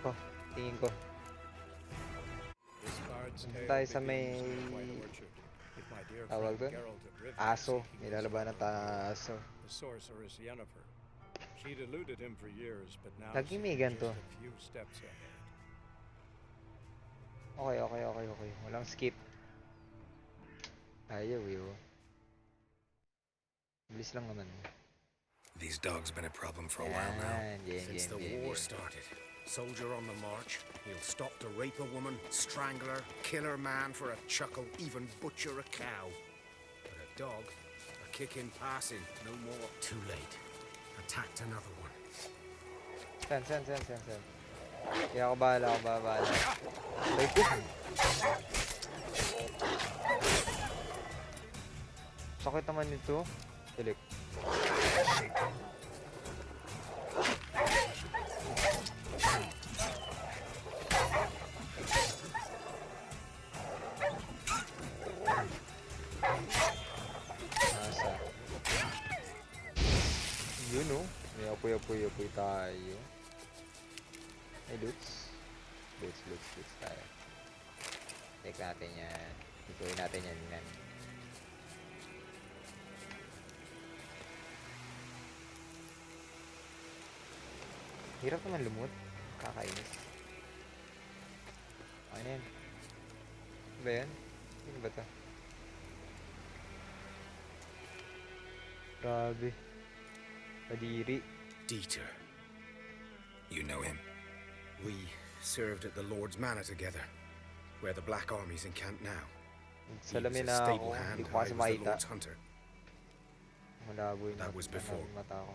ko. Tingin ko. Punta tayo sa may tawag doon? Aso. Nilalabanan tayo aso. Laging may ganito. Okay. Walang skip. Ayaw eh. Bilis lang naman. These dogs been a problem for a while now. Since the war started. Soldier on the march. He'll stop to rape a woman, strangle her, kill her man for a chuckle, even butcher a cow. But a dog, a kick in passing, no more. Too late. Attacked another one. Sen. Kaya ako bahala. Ay ko. Sakit naman nito. Tilik. Nasa. Yun o. May apoy tayo. Ay, loots tayo. Take natin yan. Ituloy natin yan. Hirap naman lumot. Kakainis. Ano yan? Ano ba yan? Ano ba ito? Grabe. Kadiri. Dieter. You know him? We served at the Lord's Manor together, where the Black Army's encamped now. Salamin na ako. Hindi ko kasi makita. Malabo yung That was before. Mata ko.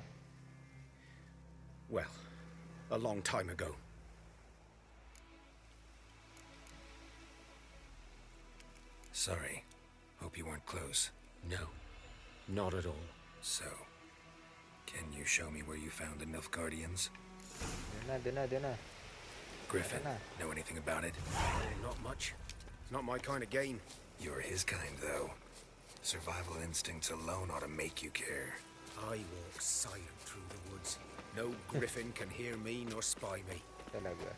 Well, a long time ago. Sorry. Hope you weren't close. No, not at all. So, can you show me where you found the Nilfgaardians? Doon na. Griffin, know anything about it? Not much. It's not my kind of game. You're his kind, though. Survival instincts alone ought to make you care. I walk silent through the woods. No Griffin can hear me nor spy me. Talaga.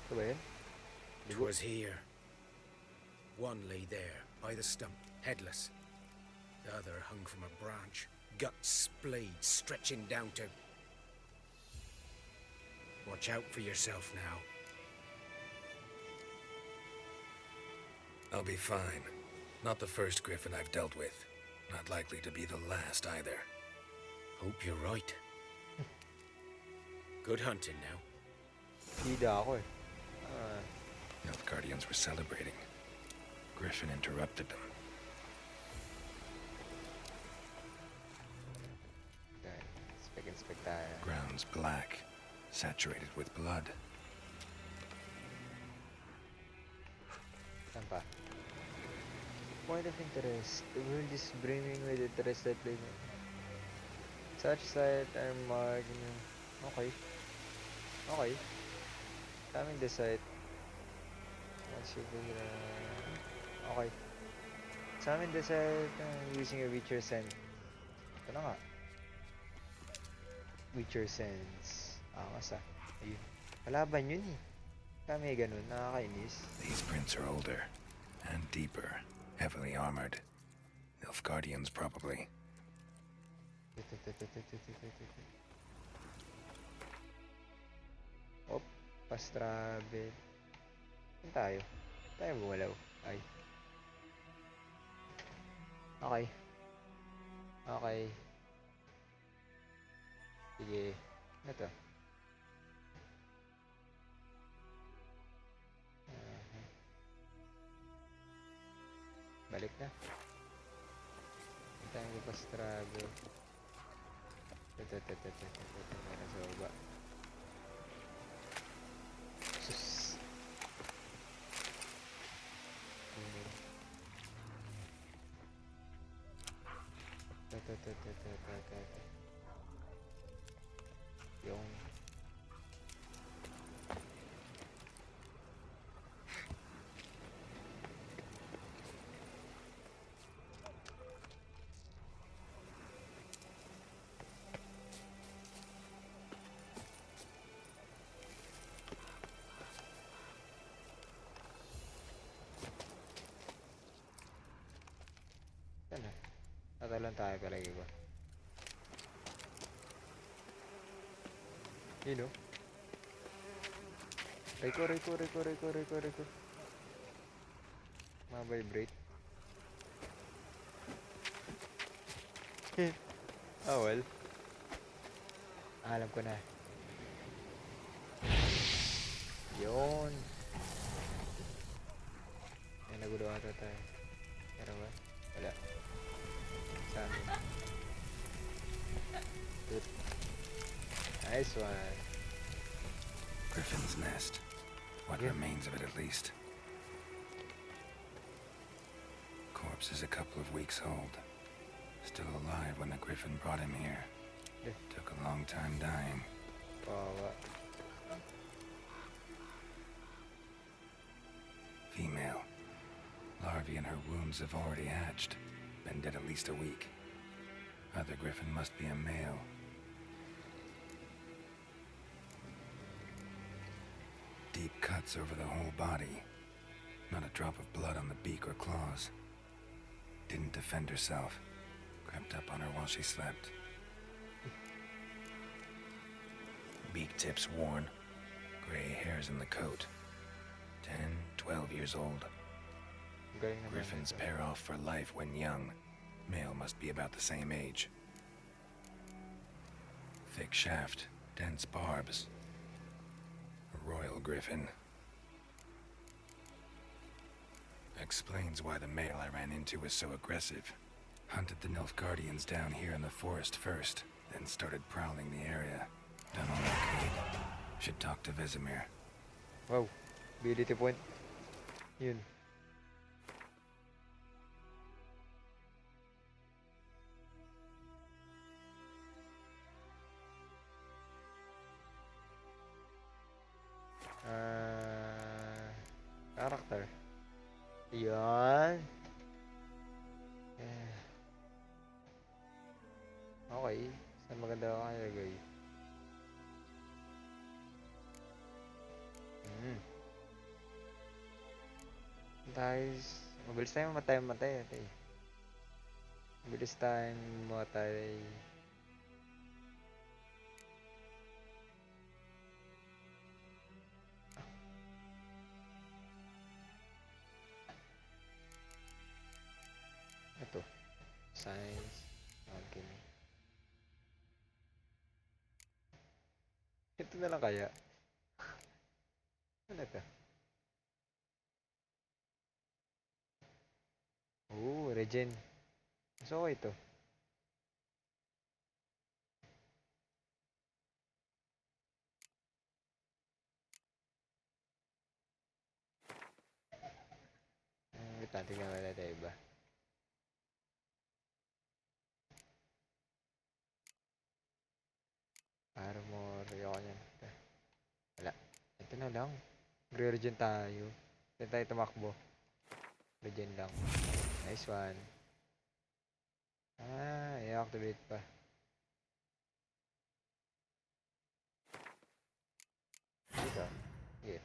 Ito ba yun? It was here. One lay there, by the stump, headless. The other hung from a branch, guts splayed, stretching down to... Watch out for yourself now. I'll be fine. Not the first Griffin I've dealt with. Not likely to be the last either. Hope you're right. Good hunting now. Hida ako eh. Nilfgaardians were celebrating. Griffin interrupted them. Inspect tayo. Ground's black, saturated with blood. Saan pa? Point of interest. The world is brimming with interested living. Such sites are marked. Okay. Coming the site. Okay. Summon the site using a Witcher Sense. Ito na nga. Witcher Sense. Angas ah. Ayun. Kalaban yun eh. Kami ganun. Nakakainis. These prints are older and deeper. Heavily armored. Nilfgaardians probably. Op. Fast travel. Saan tayo? Tayo bumalaw. Ay. Okay. Sige. Ano to? Balik na. Saan tayo fast travel? Ito. Meron sa baba. Sus. ito. Yung... Ano? Natalan tayo palagi ko. Yun o. Reko. Ma-vibrate. Oh well. Alam ko na. Yun. May nagulo ata tayo. Pero ba? Wala. Sa amin. Good. Nice one. Griffin's nest. What Yeah. remains of it, at least. Corpse is a couple of weeks old. Still alive when the Griffin brought him here. Yeah. Took a long time dying. Kawawa. Female. Larvae in her wounds have already hatched. Been dead at least a week. Other Griffin must be a male. Deep cuts over the whole body. Not a drop of blood on the beak or claws. Didn't defend herself. Crept up on her while she slept. Beak tips worn. Gray hairs in the coat. 10, 12 years old. Galing naman Griffins ito. pair off for life when young. Male must be about the same age. Thick shaft, dense barbs. A royal griffin. Explains why the male I ran into was so aggressive. Hunted the Nilfgaardians down here in the forest first, then started prowling the area. Done all I could. Should talk to Vesemir. Wow. Ability point. Yun. Character. Yan. Eh. Okay. Saan maganda ako ilagay? Guys, mabilis tayong matay. Mabilis tayong matay. Ito. Science. Alchemy. Ito na lang kaya. Ano ito? Regen. Gusto ko ito. Wait natin tingnan wala tayo iba. Armor. Ayoko yan. Wala. Ito na lang. Gre-regen tayo. Ito tayo tumakbo. Regen lang. Nice one. I-activate pa. Dito. Yeah.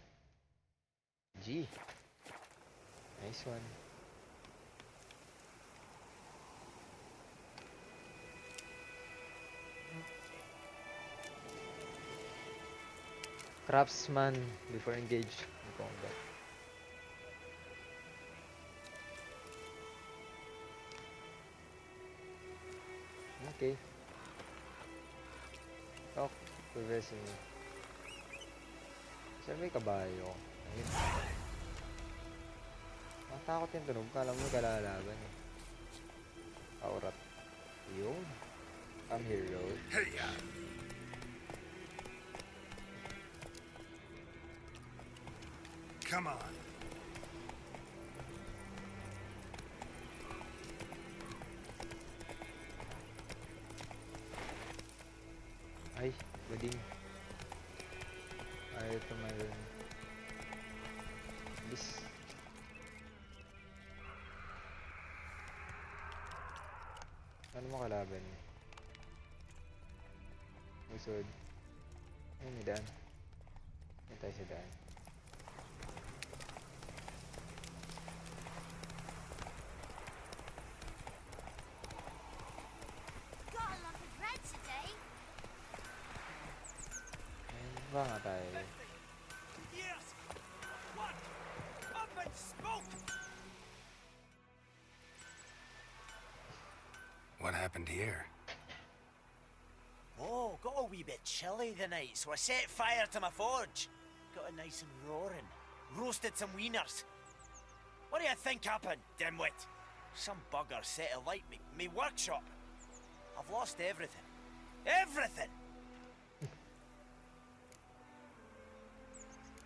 G. Nice one. Craftsman before engage in combat. Okay. Talk to Vesemir. Saan may kabayo? Ayun. Matakot yung tunog. Kala mo kalalaban eh. Aurat. Yun. I'm here, road. Come on. Loading. Ayaw tumalon. Bis. Ano mo kalaban? Usod. Ayun, may daan. Ayun tayo sa daan. Got a lump of bread today. Ayun, ba nga tayo? Yes! What? Up and smoke! What happened here? Oh, got a wee bit chilly the night, so I set fire to my forge. Got it nice and roaring. Roasted some wieners. What do you think happened, dimwit? Some bugger set alight me workshop. I've lost everything. Everything!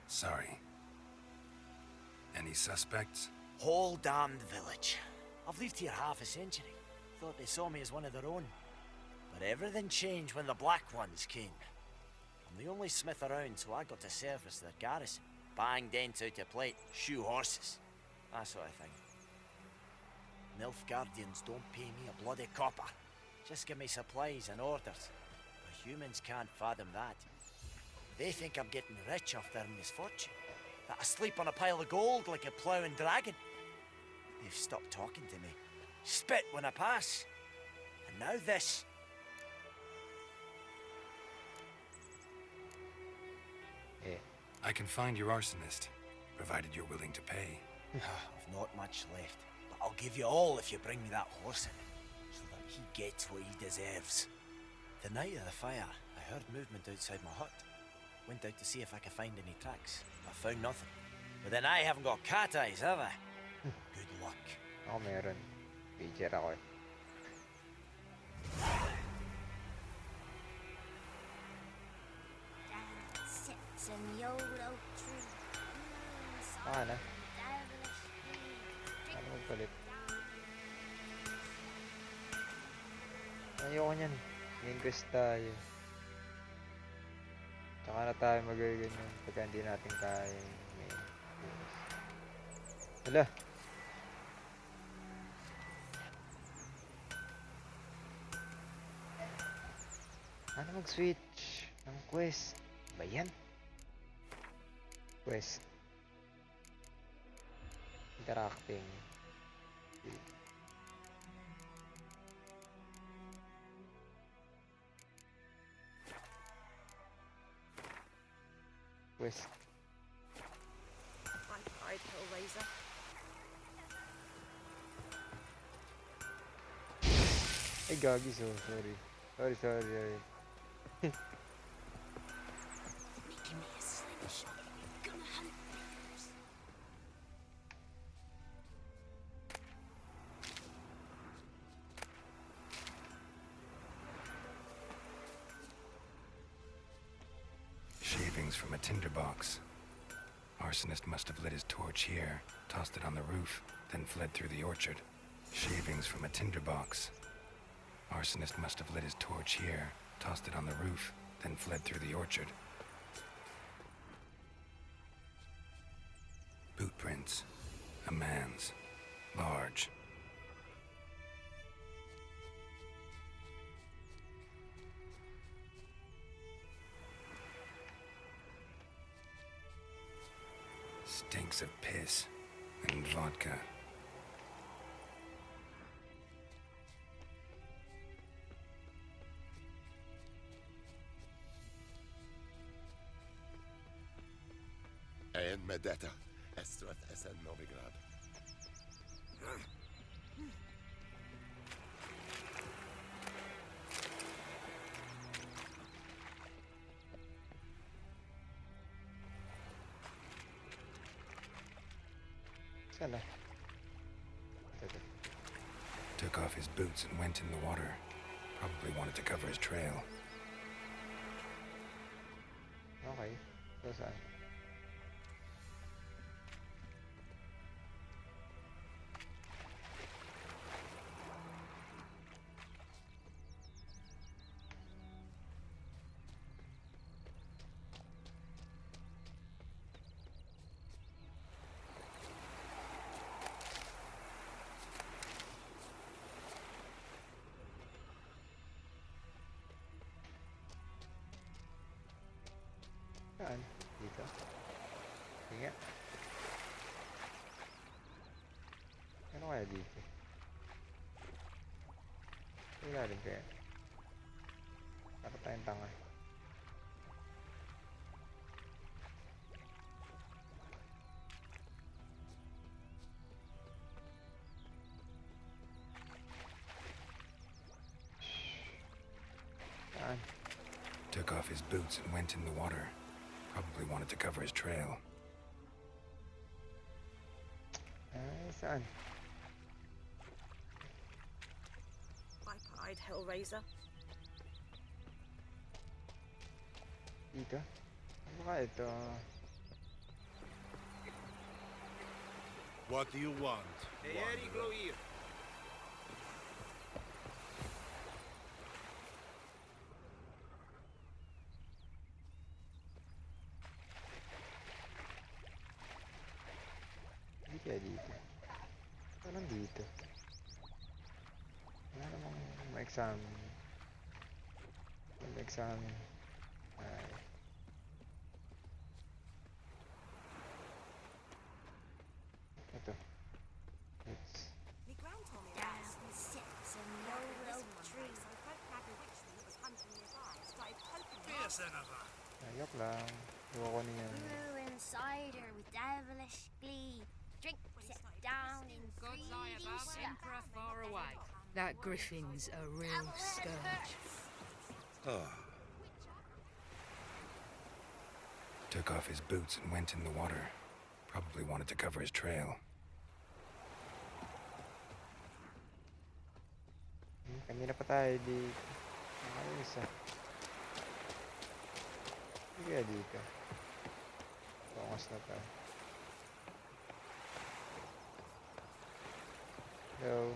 Sorry. Any suspects? Whole damned village. I've lived here half a century. Thought they saw me as one of their own. But everything changed when the Black Ones came. I'm the only smith around, so I got to service their garrison. Bang dents out of plate, shoe horses. That sort of thing. Nilfgaardians don't pay me a bloody copper. Just give me supplies and orders. But humans can't fathom that. They think I'm getting rich off their misfortune. That I sleep on a pile of gold like a ploughing dragon. They've stopped talking to me. Spit when I pass. And now this. Eh. I can find your arsonist, provided you're willing to pay. I've not much left, but I'll give you all if you bring me that horse in, so that he gets what he deserves. The night of the fire, I heard movement outside my hut. Went out to see if I could find any tracks. I found nothing. But then I haven't got cat eyes, have I? Good luck. Ako meron. Pager ako eh. Dad sits in the old oak tree. Ah, na. Devilish tree. Ano magpalit? Ayoko nyan. Main quest tayo. Tsaka na tayo magaganyan pagka hindi natin kaya yung main quest. Hala! Ano mag-switch ng quest? Ba yan? Quest. Interacting. Quest. I'd Hellraiser. Ay, gagi. So, sorry. Sorry. Making me a slingshot. Gonna hunt bears. Shavings from a tinderbox. Arsonist must have lit his torch here, tossed it on the roof, then fled through the orchard. Shavings from a tinderbox. Arsonist must have lit his torch here, tossed it on the roof, then fled through the orchard. Boot prints. A man's. Large. Stinks of piss and vodka. En med detta, Estrat SN Novigrad. Sana. Ito. Took off his boots and went in the water. Probably wanted to cover his trail. Okay. So, saan? kaya dito? Ilalim kaya. Para tayong tanga. Saan? Took off his boots and went in the water. Probably wanted to cover his trail. Ay, saan? Viper-eyed Hellraiser. Dito? Baka ito. What do you want? Wanderer? Hindi kaya dito. Parang dito. Wala namang ma-examine. Ma-examine. Ay. Ito. It's... Me gran told me Down about sits a low tree. so folk nagged a witchman that was hunting nearby started poking me. Ayok lang. Iwan ko niyan. Brewing cider with devilish glee. Drinks it down in God's eye greedy above, sloth. Emperor far away. That Griffin's a real scourge. Took off his boots and went in the water. Probably wanted to cover his trail. Kanina pa tayo dito. Ayos ah. Hindi kaya dito. Focus na tayo. Hello.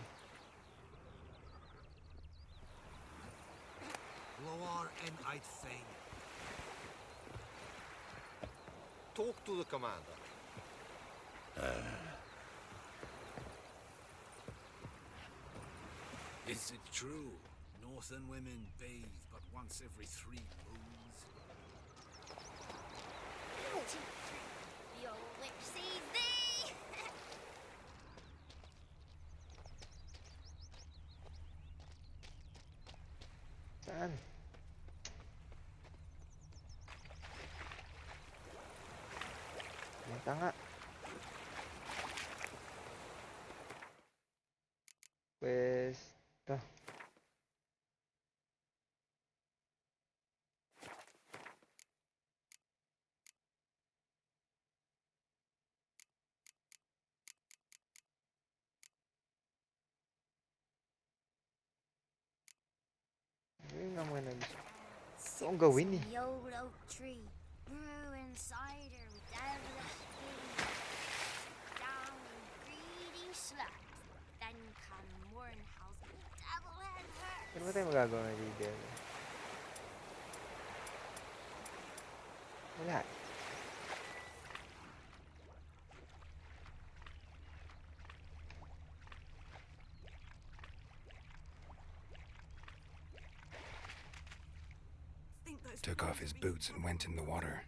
Lower and I'd fain. Talk to the commander. Is it true? Northern women bathe but once every 3 moons. The old witch sees thee! Saan? Yung tanga. Pwesto. Yun nga mga nabis. Ito ang gawin eh. The old oak tree, brewing cider with devilish glee. Down in greedy sloth. Then come Mournhouse with devil-head hurt. Ano ba tayo magagawa na dito? Wala. Think those Took off his boots and went in the water.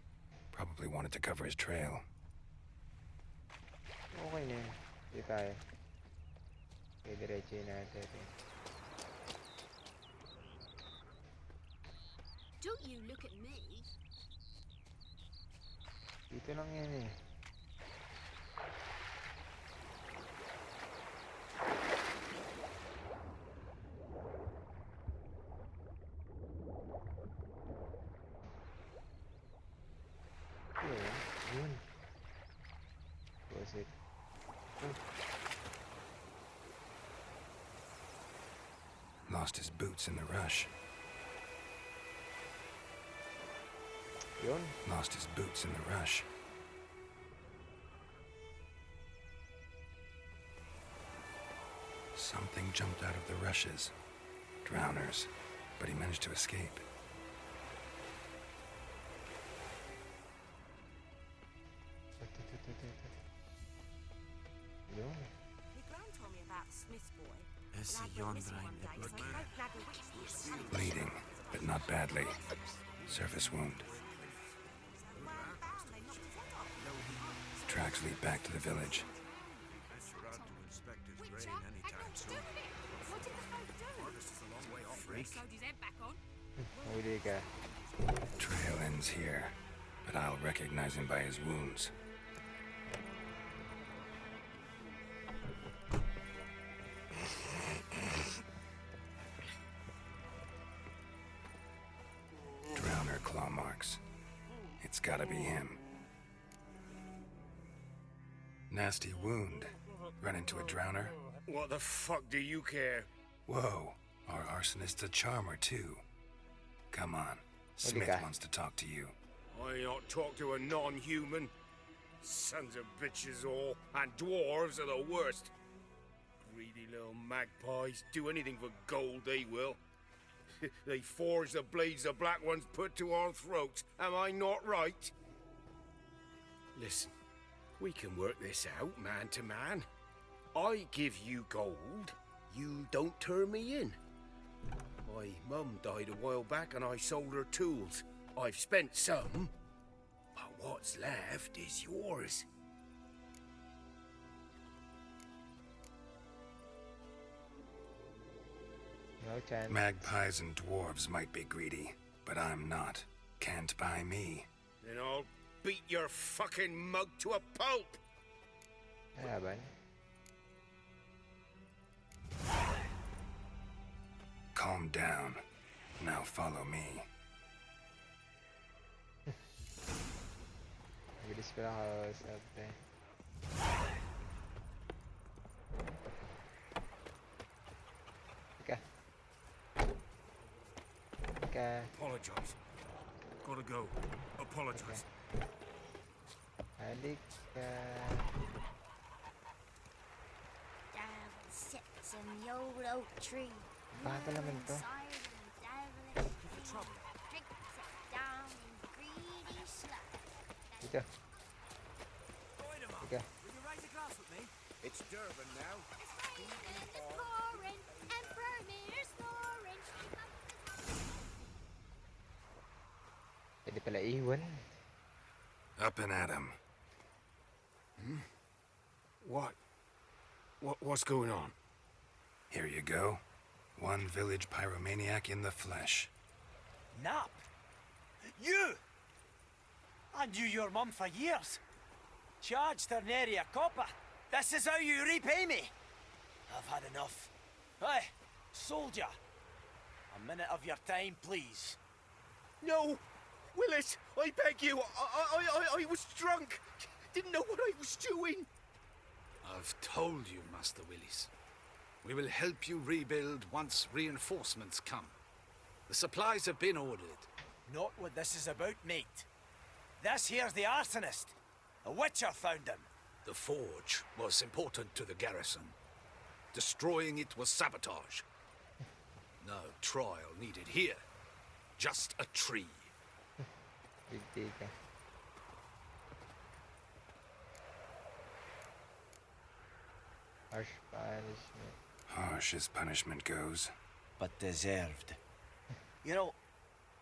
Probably wanted to cover his trail. Okay na yun. Dito tayo. Okay, diretso yun natin. Don't you look at me. Dito lang yan eh. Yun. Was it? Lost his boots in the rush. Yun. Lost his boots in the rush. Something jumped out of the rushes. Drowners. But he managed to escape. Yun. Me gran told me about Smith's boy. Is Lad he went yon missing brain one day, so folk nagged a witchman that was hunting Bleeding, but not badly. Surface wound. man found they knocked his head off. Tracks lead back to the village. Venture out to inspect his grave. like. Sewed his head back on. Huli ka. Trail ends here, but I'll recognize him by his wounds. Drowner claw marks. It's gotta be him. Nasty wound. Run into a drowner? What the fuck do you care? Whoa, our arsonist's a charmer too. Come on, Smith ka? wants to talk to you. I not talk to a non-human. Sons of bitches all, and dwarves are the worst. Greedy little magpies, do anything for gold they will. They forge the blades the black ones put to our throats. Am I not right? Listen, we can work this out man to man. I give you gold, you don't turn me in. My mum died a while back and I sold her tools. I've spent some, but what's left is yours. No chance. Magpies and dwarves might be greedy, but I'm not. Can't buy me. Then I'll beat your fucking mug to a pulp. Laban. Calm down. Now follow me. Bilis ko lang kausap eh. Teka. Teka. Apologize. Gotta go. Apologize. Halik ka. Devil sits in the old oak tree. Bata naman to. Inside of the devilish tree. Drinks it down in greedy slut. Dito. Teka. Will you raise a glass with me? It's Durban now. It's raining and it's pouring and Vermeer's snoring. Pwede pala iwan. Up and at him. What's going on? Here you go. One village pyromaniac in the flesh. Nap? You! I knew your mum for years. Charged her nary a copper. This is how you repay me. I've had enough. Hey, soldier. A minute of your time, please. No! Willis, I beg you. I was drunk. Didn't know what I was doing. I've told you, Master Willis. We will help you rebuild once reinforcements come. The supplies have been ordered. Not what this is about, mate. This here's the arsonist. A witcher found him. The forge was important to the garrison. Destroying it was sabotage. No trial needed here. Just a tree. Hindi ka. Harsh punishment. Harsh as punishment goes. But deserved. You know,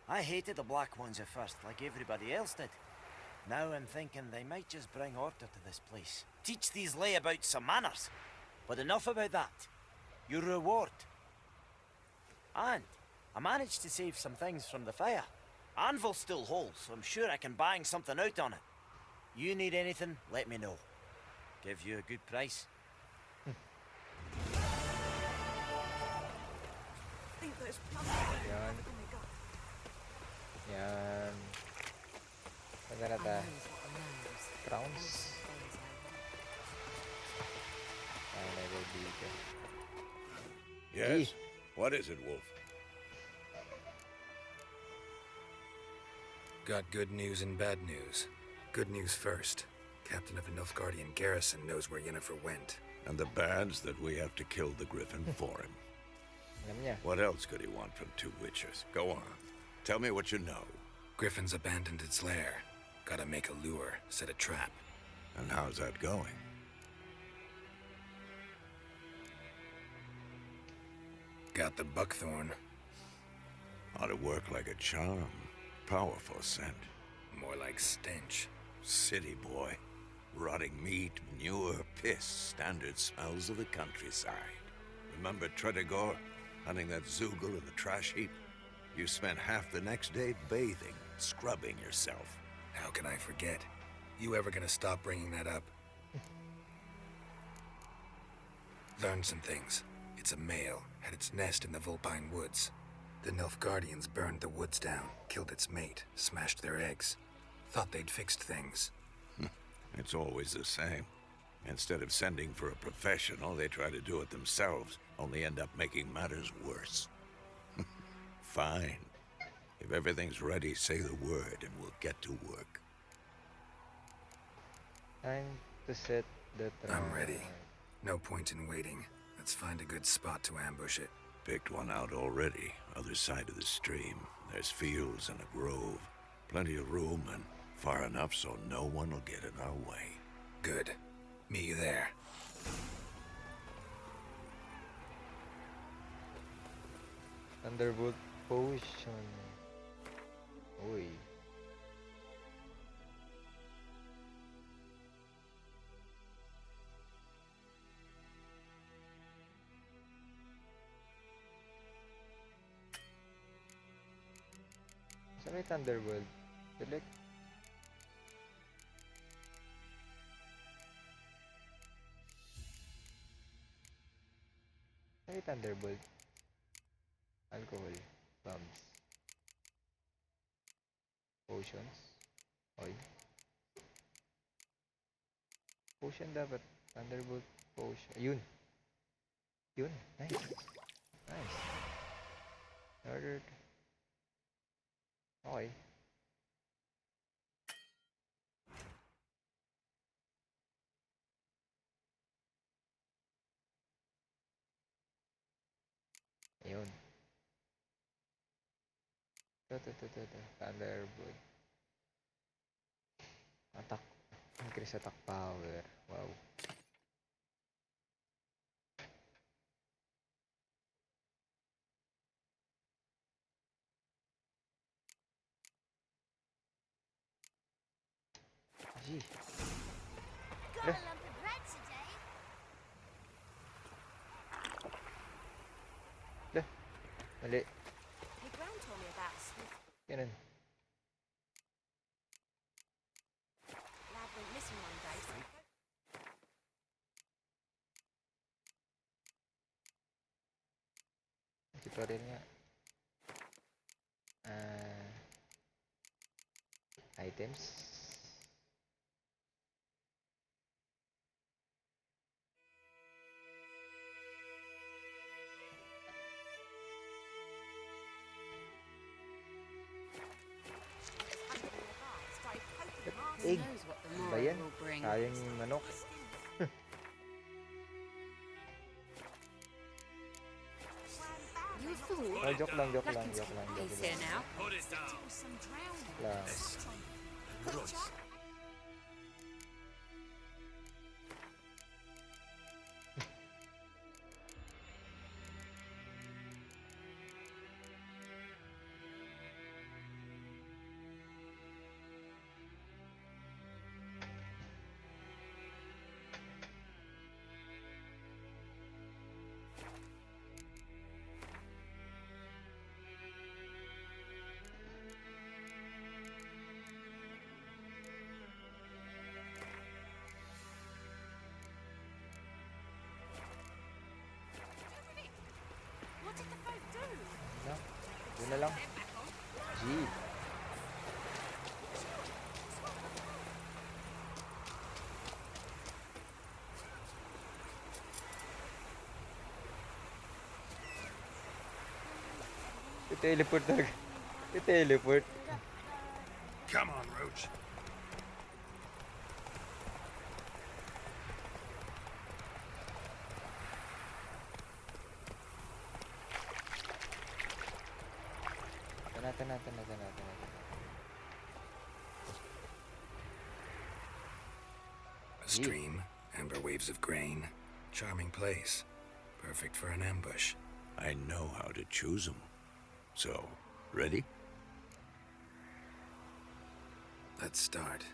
I hated the Black Ones at first, like everybody else did. Now I'm thinking they might just bring order to this place. Teach these layabouts some manners. But enough about that. Your reward. And I managed to save some things from the fire. Anvil still holds, so I'm sure I can bang something out on it. You need anything, let me know. Give you a good price. I think there's plenty. Yan. Oh my God. Yan. Maganda I ta. knows what a knows. Crowns. Days over. Ay, nagbibigan. Yes? What is it, Wolf? Got good news and bad news. Good news first. Captain of the Nilfgaardian garrison knows where Yennefer went. And the bad's that we have to kill the Griffin for him. Alam niya. What else could he want from two witches? Go on. Tell me what you know. Griffin's abandoned its lair. Gotta make a lure, set a trap. And how's that going? Got the buckthorn. Ought to work like a charm. Powerful scent. More like stench. City boy. Rotting meat, manure, piss. Standard smells of the countryside. Remember Tredegor? hunting that Zoogle in the trash heap. You spent half the next day bathing, scrubbing yourself. How can I forget? You ever gonna stop bringing that up? Learned some things. It's a male, had its nest in the Vulpine Woods. The Nilfgaardians burned the woods down, killed its mate, smashed their eggs. Thought they'd fixed things. It's always the same. Instead of sending for a professional, they try to do it themselves, only end up making matters worse. Fine. If everything's ready, say the word and we'll get to work. Time to set the trap. I'm ready. No point in waiting. Let's find a good spot to ambush it. Picked one out already, other side of the stream. There's fields and a grove. Plenty of room and far enough so no one will get in our way. Good. Meet you there. Thunderbolt potion. Uy. Sa may Thunderbolt. Select. Sa may Thunderbolt. Alcohol. Bombs. Potions. Oy. Potion dapat. Thunderbolt potion. Ayun. Yun. Nice. Nice. Ordered. Okay. Ayun. Ito. Thunderbolt. Attack. Increase attack power. Wow. Gee. Got a lump of bread today. Mali. Hey, Gran told me about a swift Ganun. lad went missing one day, so Tutorial nga. Items. hunting nearby, started poking them hard. Who Egg. knows what the Ba morrow yan? will bring? Sayang yung manok. You fool. Oh, joke lang. He's here now. Some drowning. Lang. What did the folk do? No? Yun na lang. Gee. I-teleport talaga. I-teleport. Come on, Roach. Tanatan. A stream, amber waves of grain. Charming place. Perfect for an ambush. I know how to choose them. So, ready? Let's start.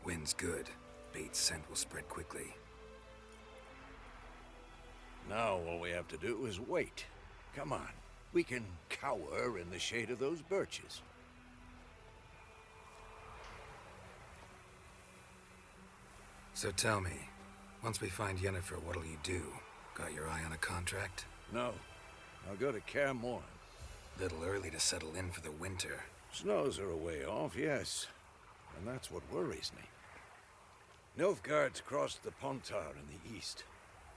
Wind's good. Bait's scent will spread quickly. Now all we have to do is wait. Come on. We can cower in the shade of those birches. So tell me, once we find Yennefer, what'll you do? Got your eye on a contract? No. I'll go to Kaer Morhen. Little early to settle in for the winter. Snows are a way off, yes. And that's what worries me. Nilfgaard's crossed the Pontar in the east.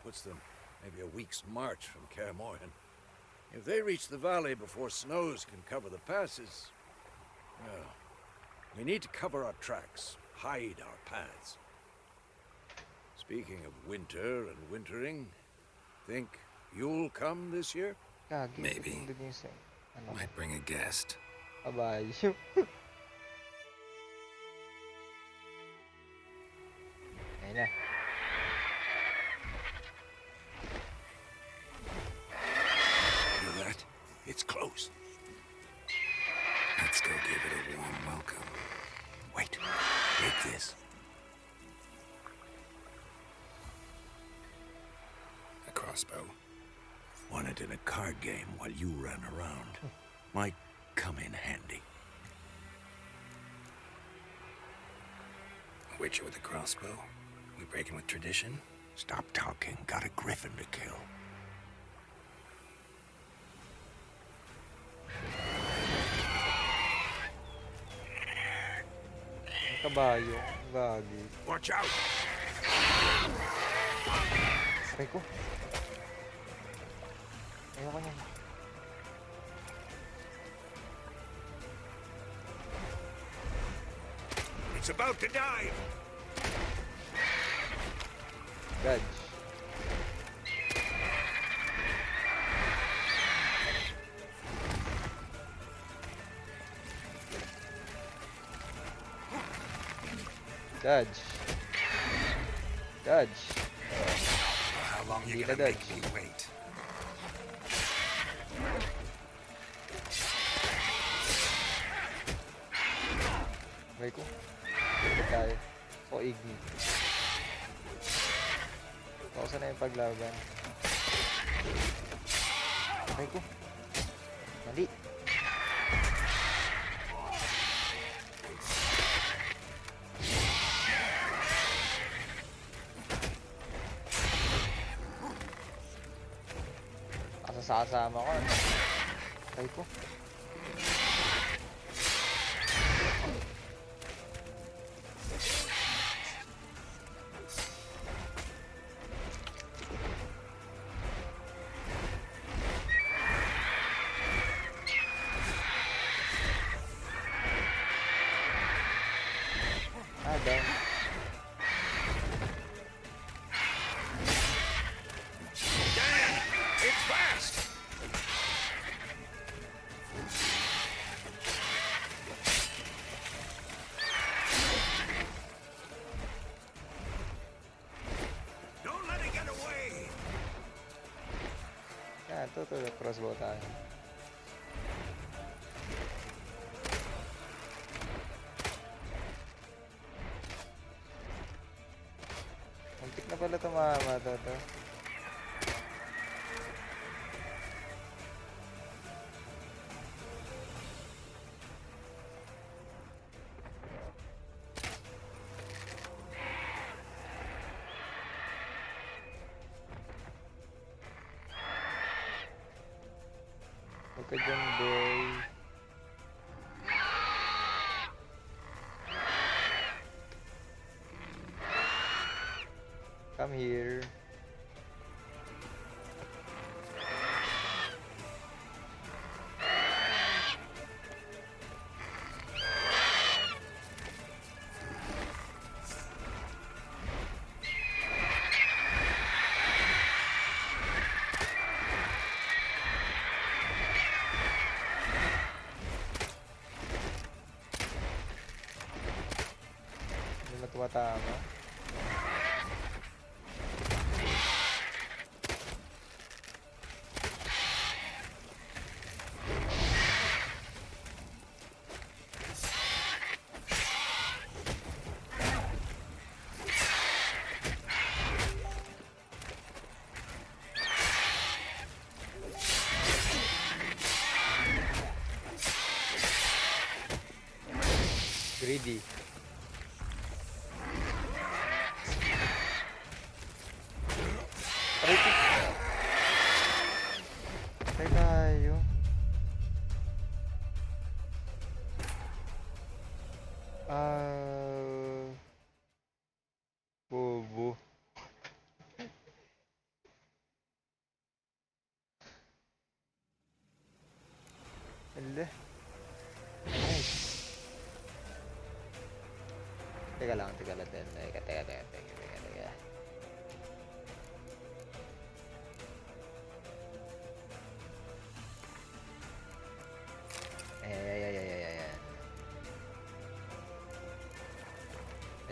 Puts them maybe a week's march from Kaer Morhen. If they reach the valley before snows can cover the passes, well, we need to cover our tracks, hide our paths. Speaking of winter and wintering, think you'll come this year? Gagi, Maybe. nandun yung sa... Ano? Might bring a guest. Kabayo. Ayun na. Hear that? It's close. Let's go give it a warm welcome. Wait, take this. A crossbow. Won it in a card game while you ran around. Might come in handy. A witcher with a crossbow? We breaking with tradition? Stop talking. Got a Griffin to kill. Ang kabayo. Gagi. Watch out! Aray ko. Ayoko niyan. It's about to dive! Dodge. Dodge. Dodge. How long you Hindi gonna na make dodge. me wait? Aray ko. Dito tayo. O igni. Pausa na yung paglaban. Aray ko. Mali. Kasasama ko. Aray ko. Ah, down. Damn! It's fast! Don't let it get away! Yan, ito, crossbow tayo. Muntik na pala tumama to. Huwag ka dyan, boy. Come here. Hindi mo tumatama. Greedy. Aray ko. Patay tayo. Bobo. Ala. Nice. Teka lang. Teka.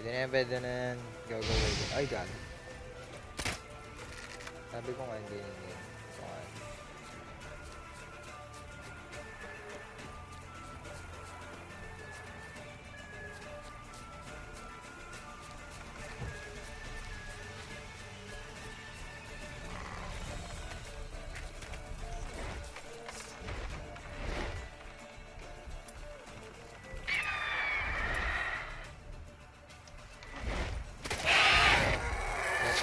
Ayan. Pwede na yan. Go. Ay, God. Sabi ko nga hindi. So,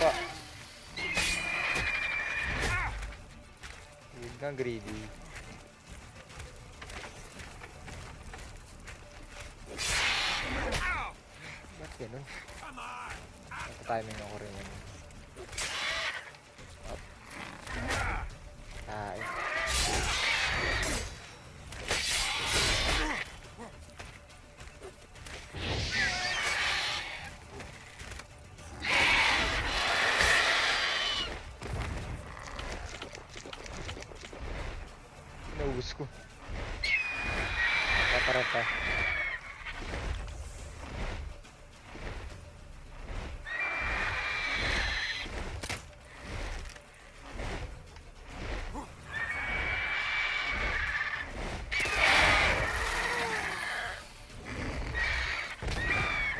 Opa. Huwag kang greedy. Ba't ganun? Nakatiming ako rin yun. Up. Ay. Naubos ko. Rata.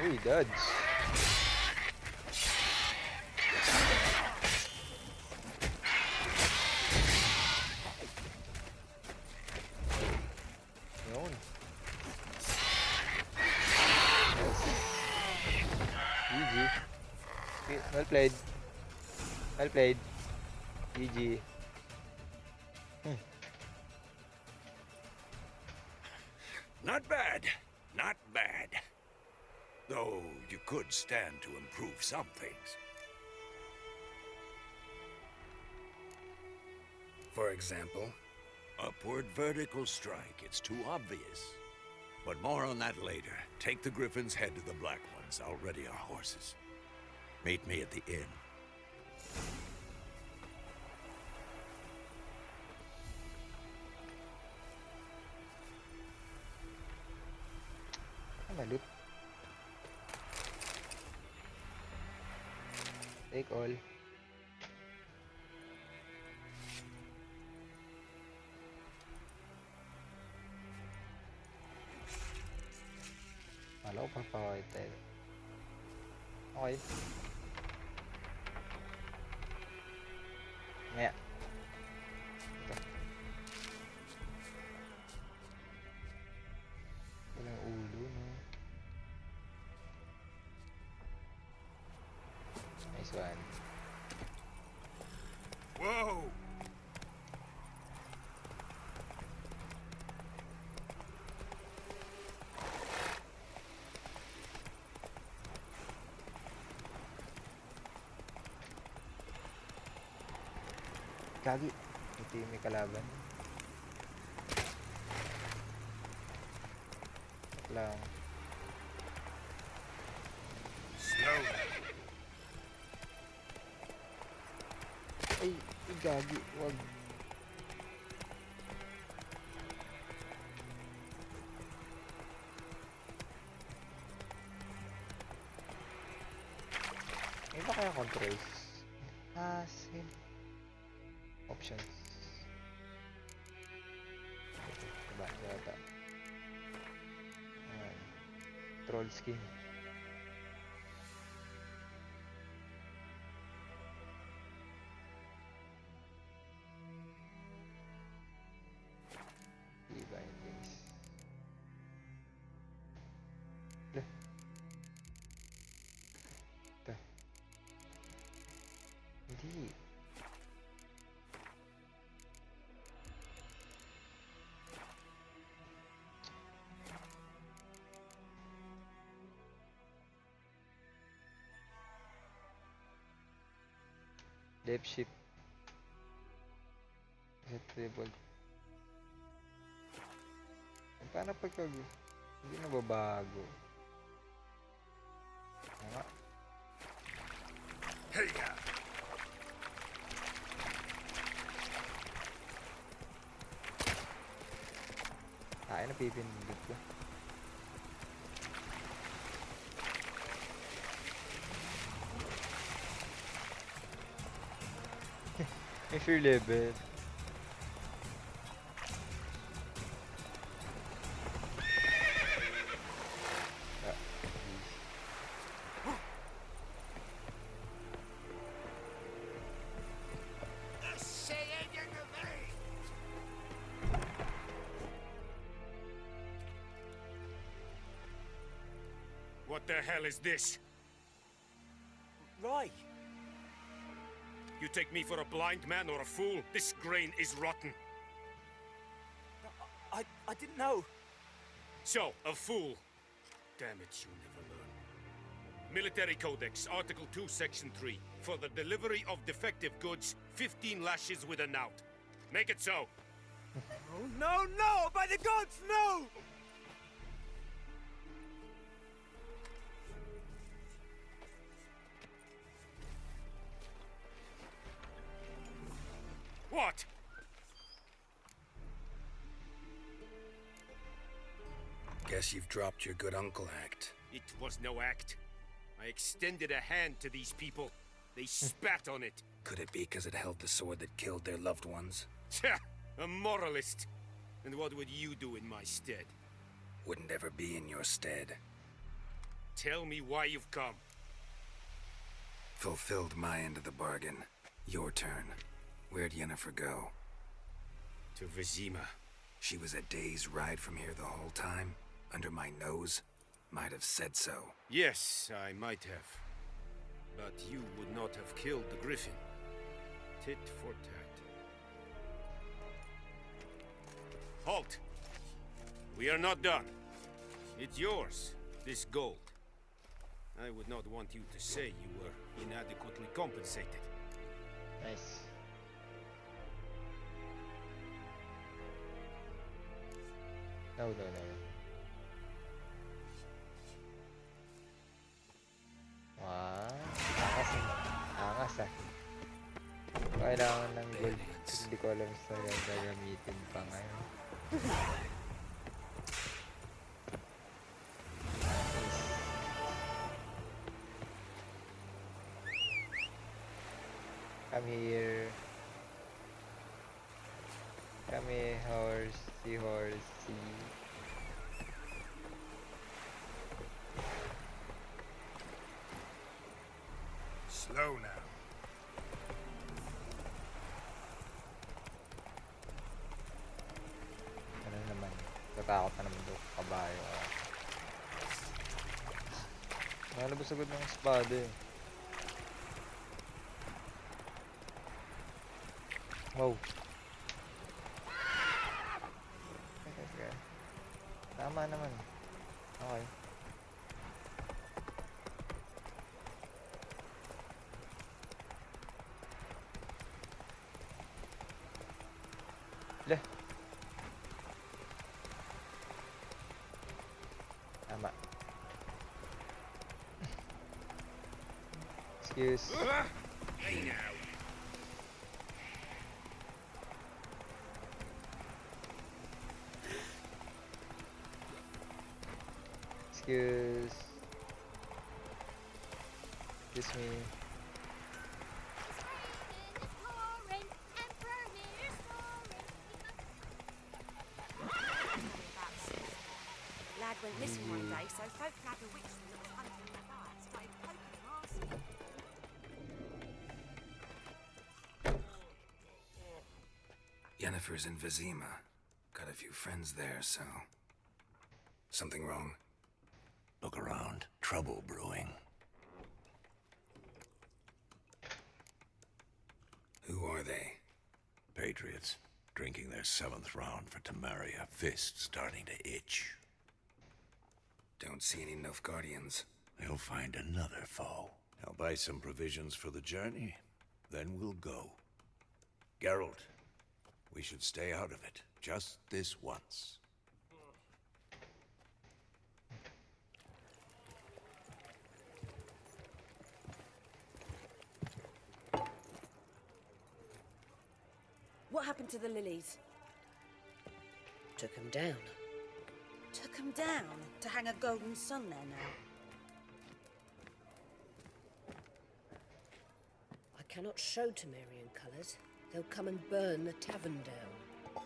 Uy, dodge. Yun. GG. Well played. GG. Not bad. Though you could stand to improve some things. For example? Upward vertical strike. It's too obvious. But more on that later. Take the Griffins, head to the Black Ones. I'll ready our horses. Meet me at the inn. Malut. Take all. Kala ko papakaway tayo. Okay. Maya. Ito. Walang ulo, no? Nice one. Whoa! Gagi. Ito yung may kalaban. Ito lang. Slowly. Ay, gagi. Wag. May ba kaya controls? Same. Options. Diba? Yata. Ayan. Troll skin. Divine things. Left shift. Set table. Paano pagka hindi nababago? Nga. Hey, yeah. Ay, napipindot ko. If your level. Ah, What the hell is this? Roy! You take me for a blind man or a fool? This grain is rotten. I didn't know. So, a fool. Damn it, you never learn. Military Codex, Article 2, Section 3. For the delivery of defective goods, 15 lashes with a knout. Make it so. Oh, no, no! By the gods, no! What? Guess you've dropped your good uncle act. It was no act. I extended a hand to these people. They spat on it. Could it be because it held the sword that killed their loved ones? Tja, a moralist. And what would you do in my stead? Wouldn't ever be in your stead. Tell me why you've come. Fulfilled my end of the bargain. Your turn. Where'd Yennefer go? To Vizima. She was a day's ride from here the whole time? Under my nose? Might have said so. Yes, I might have. But you would not have killed the Griffin. Tit for tat. Halt! We are not done. It's yours, this gold. I would not want you to say you were inadequately compensated. nice. No, no, no. Wow. Angas ah. Kailangan ng gold. Hindi ko alam sa gagamitin pa ngayon. Come here. Come here, horse. Horsey. Slow now. Ano naman? Tatakot na naman daw kabayo. Nalabas agad ng espada eh. Wow. Okay. Tama naman. Okay. Lah. Tama. Excuse. Hey now. Excuse. Excuse me. Lad went missing one day, so folk grabbed a witch that was hunting nearby and started poking him arse. Yennefer's in Vizima. Got a few friends there, so... Something wrong? Look around. Trouble brewing. Who are they? Patriots. Drinking their 7th round for Temeria. Fists starting to itch. Don't see any Nilfgaardians. They'll find another foe. I'll buy some provisions for the journey. then we'll go. Geralt, we should stay out of it, just this once. What happened to the lilies? Took him down. Took them down to hang a golden sun there now. I cannot show Temerian colours. They'll come and burn the tavern down.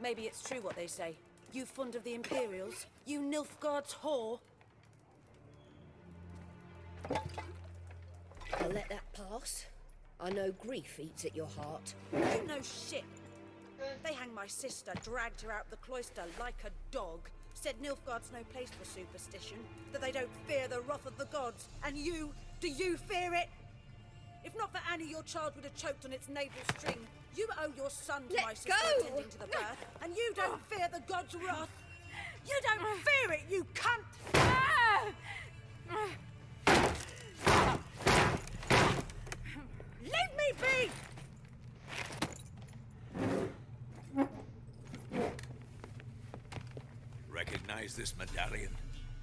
Maybe it's true what they say. You fond of the Imperials? You Nilfgaard's whore? I'll let that pass. I know grief eats at your heart. You know shit. They hanged my sister, dragged her out the cloister like a dog. Said Nilfgaard's no place for superstition, that they don't fear the wrath of the gods. And you, do you fear it? If not for Annie, your child would have choked on its navel string. You owe your son to my sister attending to the birth, and you don't fear the gods' wrath. You don't fear it, you cunt! Leave me be! Recognize this medallion?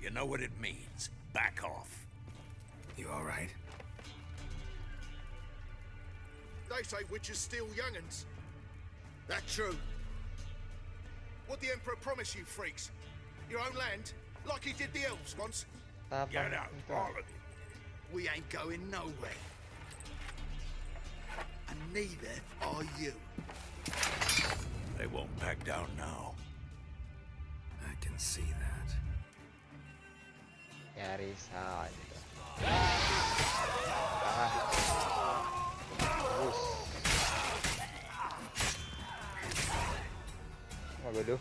You know what it means. Back off. You all right? They say witches steal young'uns. That true? What the Emperor promise you, freaks? Your own land? Like he did the elves once? Get out, all of you. We ain't going nowhere. And neither are you. They won't back down now. I can see that. Yari sa akin to. Bus. Magulo.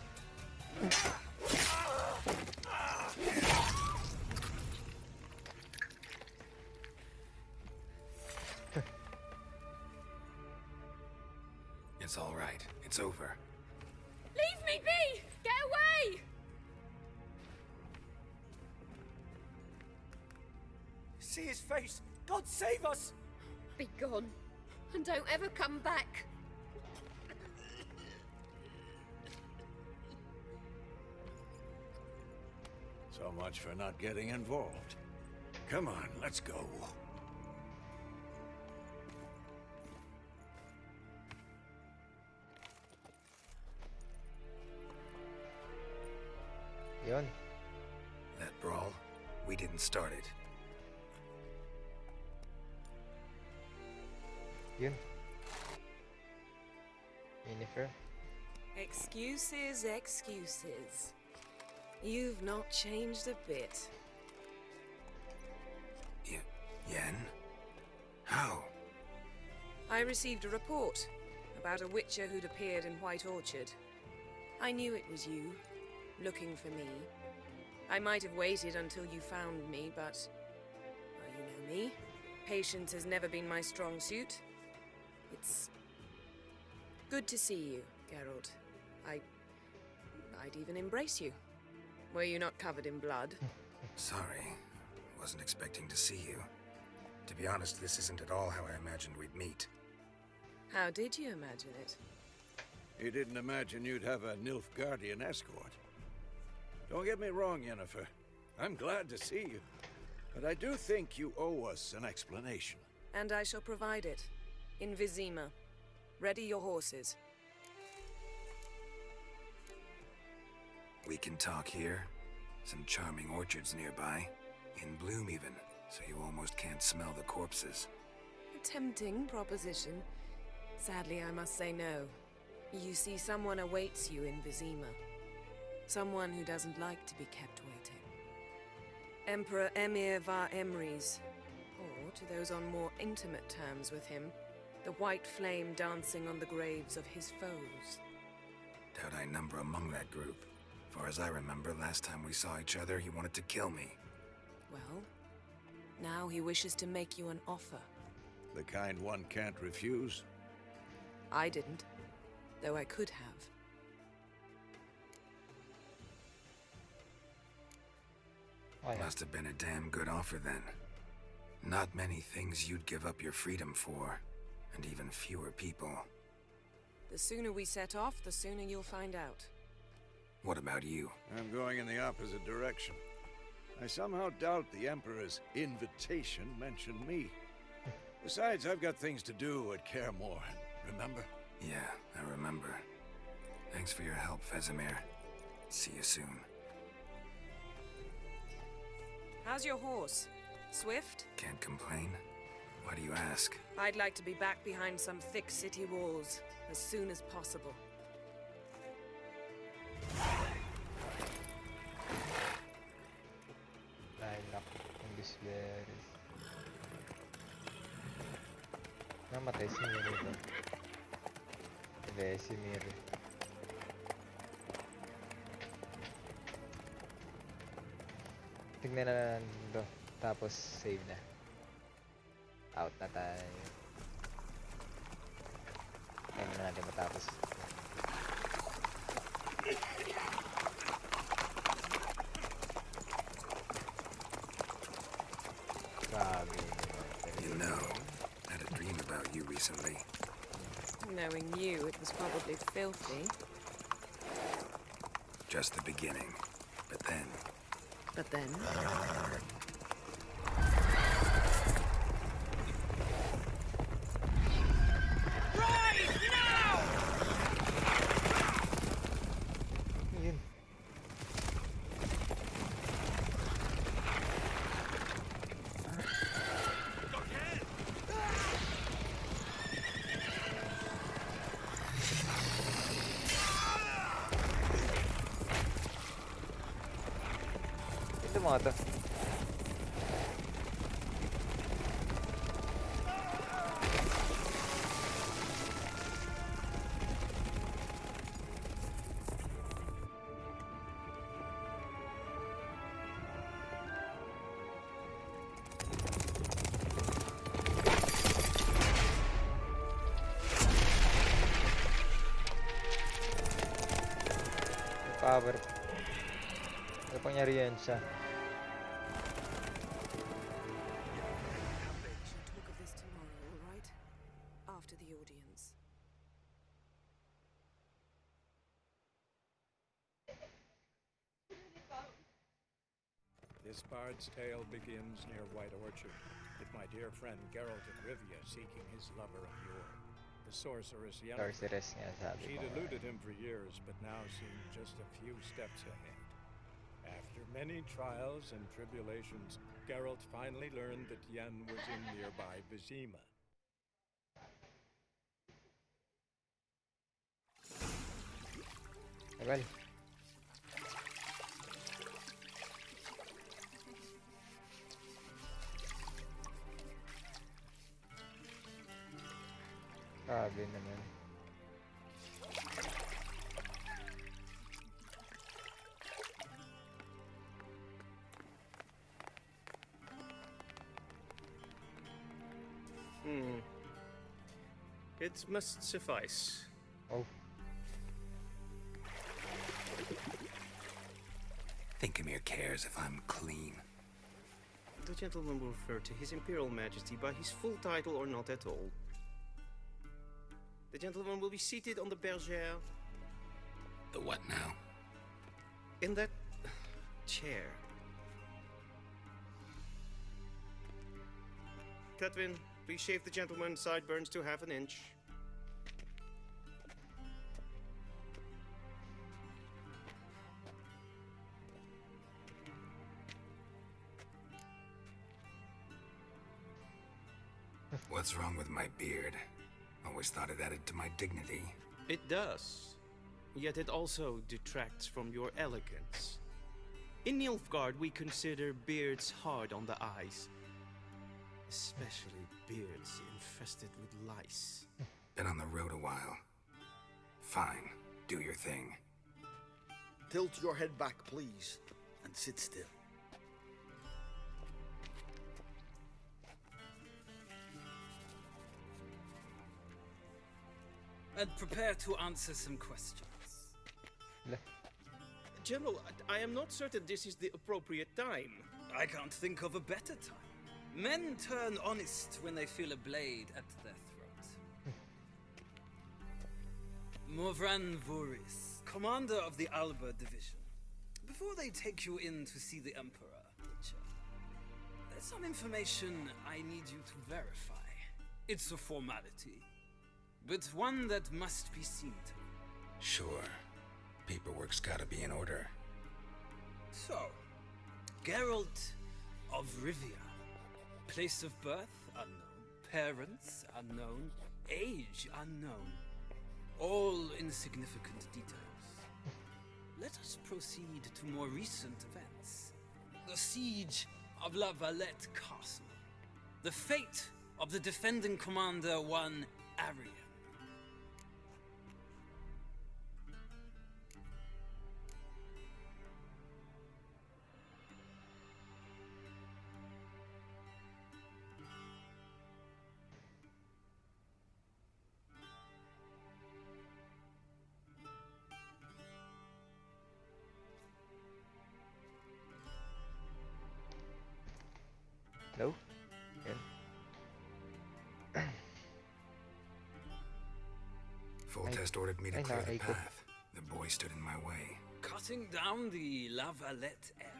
It's all right. It's over. Leave me be! Get away! See his face! God save us! Be gone. And don't ever come back. So much for not getting involved. Come on, let's go. Yun. That brawl, we didn't start it. Yun. Yennefer. Excuses, excuses. You've not changed a bit. Yen? How? I received a report about a witcher who'd appeared in White Orchard. I knew it was you, looking for me. I might have waited until you found me, but... well, you know me. Patience has never been my strong suit. It's... good to see you, Geralt. I'd even embrace you. Were you not covered in blood? Sorry. Wasn't expecting to see you. To be honest, this isn't at all how I imagined we'd meet. How did you imagine it? You didn't imagine you'd have a Nilfgaardian escort. Don't get me wrong, Yennefer. I'm glad to see you. But I do think you owe us an explanation. And I shall provide it. In Vizima. Ready your horses. We can talk here. Some charming orchards nearby. In bloom even, so you almost can't smell the corpses. A tempting proposition. Sadly, I must say no. You see, someone awaits you in Vizima. Someone who doesn't like to be kept waiting. Emperor Emir var Emrys. Or, to those on more intimate terms with him, the white flame dancing on the graves of his foes. Doubt I number among that group. Far as I remember, last time we saw each other, he wanted to kill me. Well, now he wishes to make you an offer. The kind one can't refuse. I didn't, though I could have. Oh, yeah. Must have been a damn good offer then. Not many things you'd give up your freedom for. and even fewer people. The sooner we set off, the sooner you'll find out. What about you? I'm going in the opposite direction. I somehow doubt the Emperor's invitation mentioned me. Besides, I've got things to do at Kaer Morhen, remember? Yeah, I remember. Thanks for your help, Vesemir. See you soon. How's your horse? Swift? Can't complain. Why do you ask? I'd like to be back behind some thick city walls as soon as possible. Ay, naku. Ang disberes. Namatay si Miri ba? Hindi, si Miri. Tignan na lang do. Tapos save na. Out na tayo. Kaya na natin matapos. Grabe. You know, I had a dream about you recently. Knowing you, it was probably filthy. Just the beginning. But then... But then... Yun. Ito mga to. Power. May pangyarihan siya. We'll talk of this tomorrow, all right? After the audience. This bard's tale begins near White Orchard, with my dear friend Geralt of Rivia seeking his lover of yore, the sorceress Yennefer. Sorceress nga sabi She'd ko. eluded him for years, but now seemed just a few steps ahead. After many trials and tribulations, Geralt finally learned that Yen was in nearby Vizima. Well. Grabe naman. It must suffice. Oh. Thinkamere cares if I'm clean. The gentleman will refer to His Imperial Majesty by his full title or not at all. The gentleman will be seated on the bergère. The what now? In that chair. Catwin, please shave the gentleman's sideburns to half an inch. What's wrong with my beard? Always thought it added to my dignity. It does. Yet it also detracts from your elegance. In Nilfgaard, we consider beards hard on the eyes. Especially beards infested with lice. Been on the road a while. Fine, do your thing. Tilt your head back, please, and sit still. And prepare to answer some questions. General, I am not certain this is the appropriate time. I can't think of a better time. Men turn honest when they feel a blade at their throat. Morvran Voris, commander of the Alba Division. Before they take you in to see the Emperor, Witcher, there's some information I need you to verify. It's a formality, but one that must be seen to. Sure. Paperwork's gotta be in order. So, Geralt of Rivia. Place of birth, unknown. Parents, unknown. Age, unknown. All insignificant details. Let us proceed to more recent events. The siege of La Valette Castle. The fate of the defending commander, one Arian. No? Yan. Foltest ordered me to ay, clear the naikot. path. The boy stood in my way. Cutting down the La Valette heir.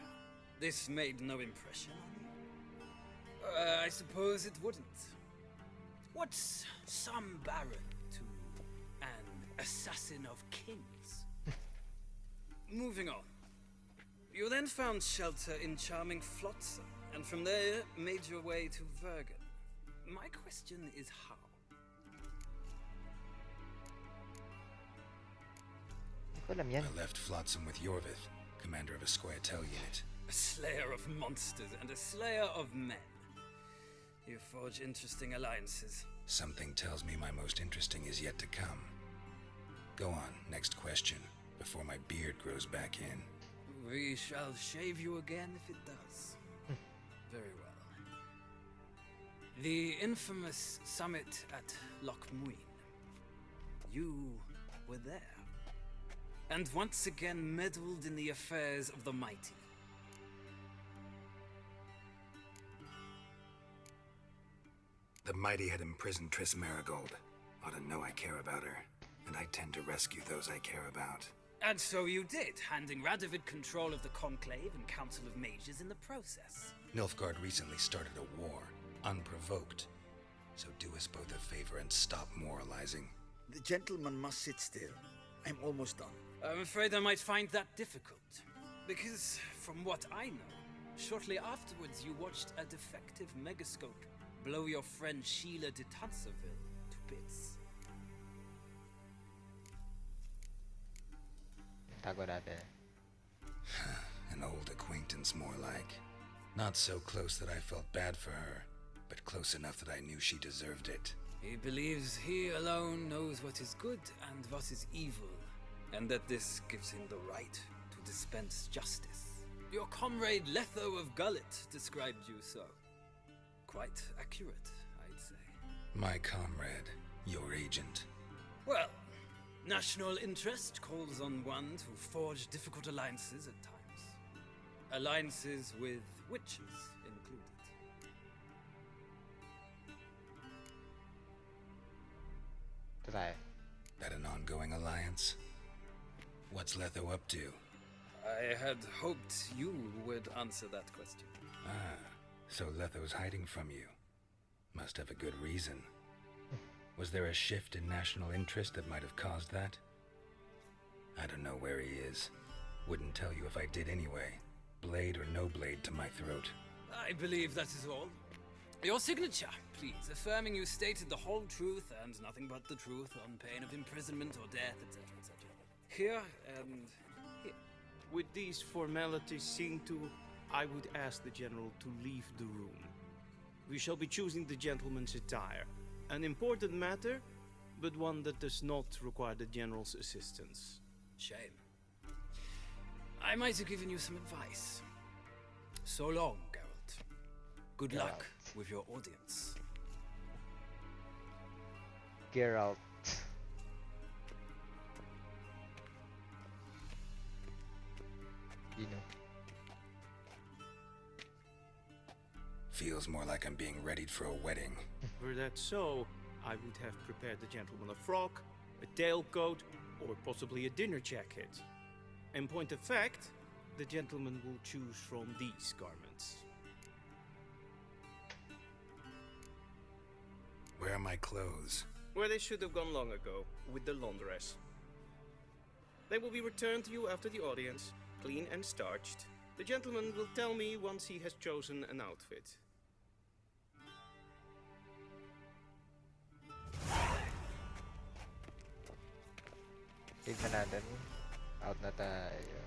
This made no impression on you? I suppose it wouldn't. What's some baron to an assassin of kings? Moving on. You then found shelter in charming Flotsam, and from there made your way to Vergen. My question is how? I left Flotsam with Yorvith, commander of a Squaretel unit. A slayer of monsters and a slayer of men. You forge interesting alliances. Something tells me my most interesting is yet to come. Go on, next question, before my beard grows back in. We shall shave you again if it does. Very well. The infamous summit at Loch Muin. You were there. And once again meddled in the affairs of the mighty. The mighty had imprisoned Triss Marigold. Ought to know I care about her, and I tend to rescue those I care about. And so you did, handing Radovid control of the Conclave and Council of Mages in the process. Nilfgaard recently started a war, unprovoked. So do us both a favor and stop moralizing. The gentleman must sit still. I'm almost done. I'm afraid I might find that difficult. Because, from what I know, shortly afterwards you watched a defective megascope blow your friend Sheila de Tanserville to bits. Tago natin. An old acquaintance, more like. Not so close that I felt bad for her, but close enough that I knew she deserved it. He believes he alone knows what is good and what is evil, and that this gives him the right to dispense justice. Your comrade Letho of Gullet described you so. Quite accurate, I'd say. My comrade, your agent. Well, national interest calls on one to forge difficult alliances at times. Alliances with witches included. That an ongoing alliance? What's Letho up to? I had hoped you would answer that question. Ah, so Letho's hiding from you. Must have a good reason. Was there a shift in national interest that might have caused that? I don't know where he is. Wouldn't tell you if I did anyway. Blade or no blade to my throat. I believe that is all. Your signature, please, affirming you stated the whole truth and nothing but the truth on pain of imprisonment or death, etc., etc. Here and here. With these formalities seen to, I would ask the General to leave the room. We shall be choosing the gentleman's attire. An important matter, but one that does not require the General's assistance. Shame. I might have given you some advice. So long, Geralt. Good luck with your audience. Geralt. You know. Feels more like I'm being readied for a wedding. Were that so, I would have prepared the gentleman a frock, a tailcoat, or possibly a dinner jacket. In point of fact, the gentleman will choose from these garments. Where are my clothes? Where they should have gone long ago, with the laundress. They will be returned to you after the audience, clean and starched. The gentleman will tell me once he has chosen an outfit. Tignan natin. Out na tayo.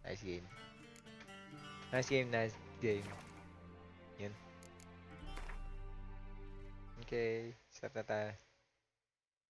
Nice game. Nice game, nice game. Yun. Okay, start na tayo.